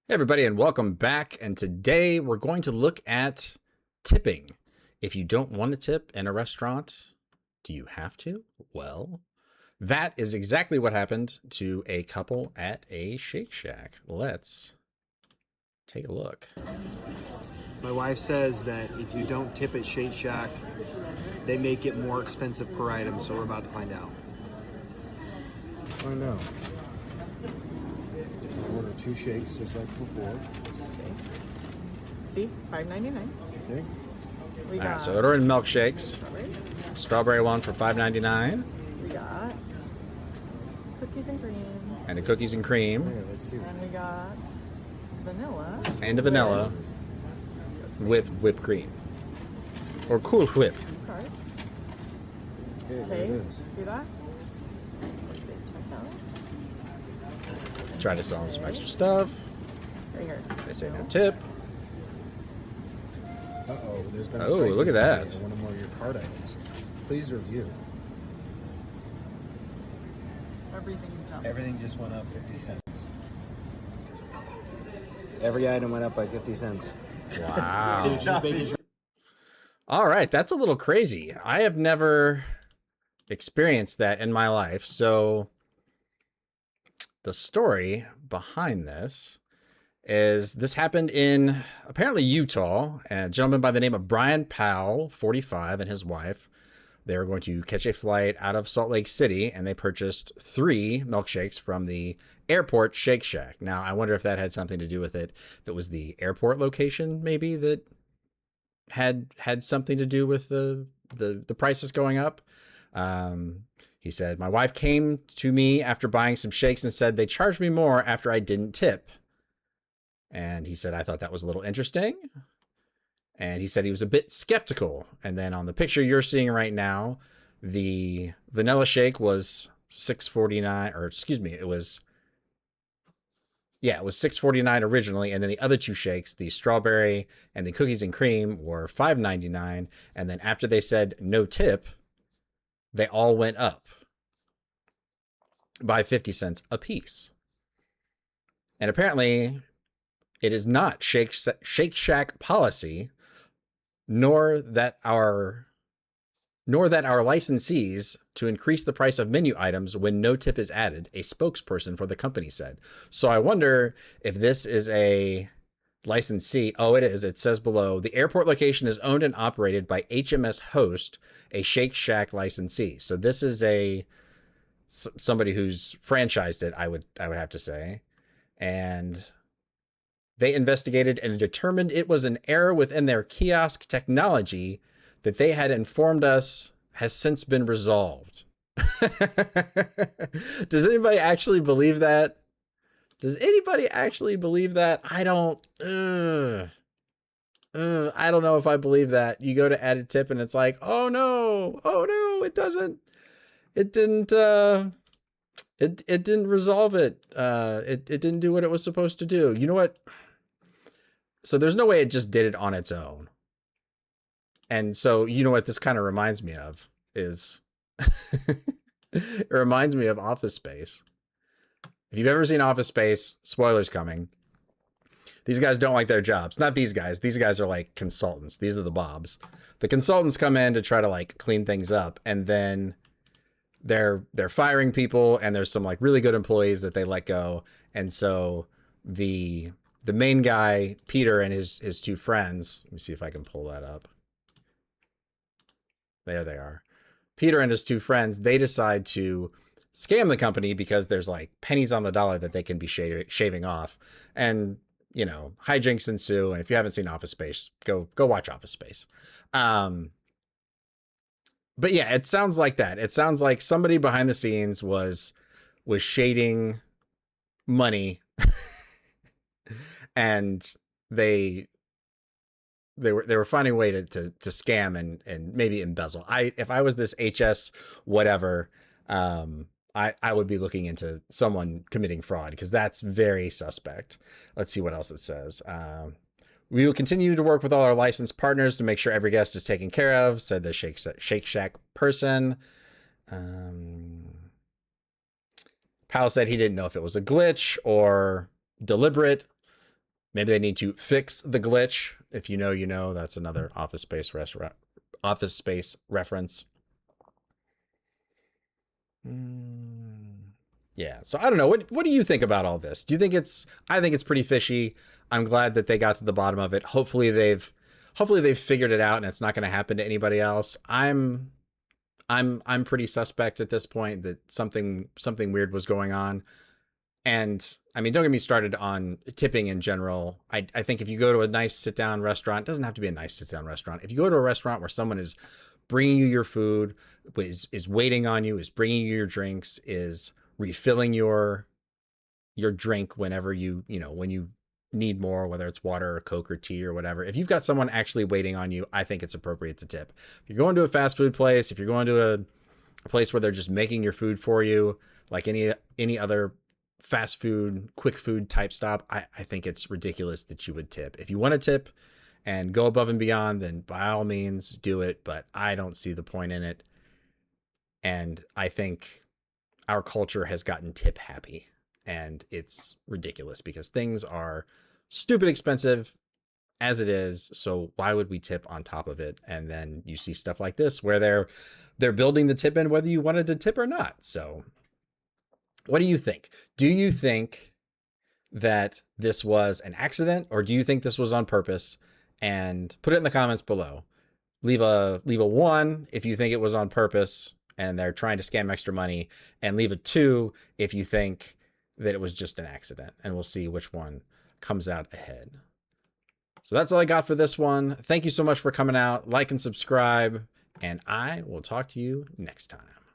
Hey everybody, and welcome back. And today we're going to look at tipping. If you don't want to tip in a restaurant, do you have to? Well, that is exactly what happened to a couple at a Shake Shack. Let's take a look. My wife says that if you don't tip at Shake Shack, they make it more expensive per item, so we're about to find out. I know. Order 2 shakes just like before. See, $5.99. Okay. We All got right, so ordering milkshakes. strawberry. Strawberry one for $5.99 We got cookies and cream, and a cookies and cream Here, let's see. and we got vanilla. and a vanilla with whipped cream or Cool Whip. Cart. Okay, there Okay, it is. see that? Let's see, check out. Try to sell them some extra stuff. Right here. They say no tip. Uh-oh, there's been a Oh, pricing look at that. on one or more of your card items. Please review. Everything jumped. Everything just went up 50 cents. Every item went up by 50 cents. Wow. All right, that's a little crazy. I have never experienced that in my life. So the story behind this is this happened in apparently Utah. A gentleman by the name of Brian Powell, 45, and his wife. They were going to catch a flight out of Salt Lake City, and they purchased 3 milkshakes from the airport Shake Shack. Now, I wonder if that had something to do with it. If it was the airport location, maybe, that had something to do with the prices going up. He said, my wife came to me after buying some shakes and said they charged me more after I didn't tip. And he said, I thought that was a little interesting. And he said he was a bit skeptical. And then on the picture you're seeing right now, the vanilla shake was $6.49, or excuse me, it was $6.49 originally. And then the other 2 shakes, the strawberry and the cookies and cream, were $5.99. And then after they said no tip, they all went up by 50 cents a piece. And apparently it is not Shake Shack policy, nor that our licensees to increase the price of menu items when no tip is added, a spokesperson for the company said. So I wonder if this is a licensee. Oh, it is. It says below, the airport location is owned and operated by HMS Host, a Shake Shack licensee. So this is somebody who's franchised it, I would have to say. And they investigated and determined it was an error within their kiosk technology that they had informed us has since been resolved. Does anybody actually believe that? I don't know if I believe that. You go to add a tip and it's like, oh no, it didn't resolve it. It didn't do what it was supposed to do. You know what? So there's no way it just did it on its own. And so, you know what this kind of reminds me of is it reminds me of Office Space. If you've ever seen Office Space, spoilers coming. These guys don't like their jobs. Not these guys. These guys are like consultants. These are the Bobs. The consultants come in to try to like clean things up, and then they're firing people, and there's some like really good employees that they let go. And so the main guy, Peter, and his 2 friends, let me see if I can pull that up. There they are. Peter and his 2 friends, they decide to scam the company because there's like pennies on the dollar that they can be shaving off. And, you know, hijinks ensue. And if you haven't seen Office Space, go watch Office Space. But yeah, it sounds like that. It sounds like somebody behind the scenes was shading money and they were finding a way to scam and maybe embezzle. If I was this HS whatever, I would be looking into someone committing fraud, because that's very suspect. Let's see what else it says. We will continue to work with all our licensed partners to make sure every guest is taken care of, said the Shake Shack person. Powell said he didn't know if it was a glitch or deliberate. Maybe they need to fix the glitch. If you know, you know. That's another Office Space reference. Yeah. So I don't know. What do you think about all this? Do you think I think it's pretty fishy. I'm glad that they got to the bottom of it. Hopefully they've figured it out and it's not going to happen to anybody else. I'm pretty suspect at this point that something weird was going on. And I mean, don't get me started on tipping in general. I think if you go to a nice sit down restaurant, it doesn't have to be a nice sit down restaurant. If you go to a restaurant where someone is bringing you your food, is waiting on you, is bringing you your drinks, is refilling your drink whenever when you need more, whether it's water or Coke or tea or whatever. If you've got someone actually waiting on you, I think it's appropriate to tip. If you're going to a fast food place, if you're going to a place where they're just making your food for you, like any other fast food, quick food type stop, I think it's ridiculous that you would tip. If you want to tip and go above and beyond, then by all means do it, but I don't see the point in it. And I think our culture has gotten tip happy, and it's ridiculous because things are stupid expensive as it is. So why would we tip on top of it? And then you see stuff like this where they're building the tip in whether you wanted to tip or not. So what do you think? Do you think that this was an accident, or do you think this was on purpose? And put it in the comments below. Leave a 1 if you think it was on purpose and they're trying to scam extra money, and leave a 2 if you think that it was just an accident, and we'll see which one comes out ahead. So that's all I got for this one. Thank you so much for coming out. Like and subscribe, and I will talk to you next time.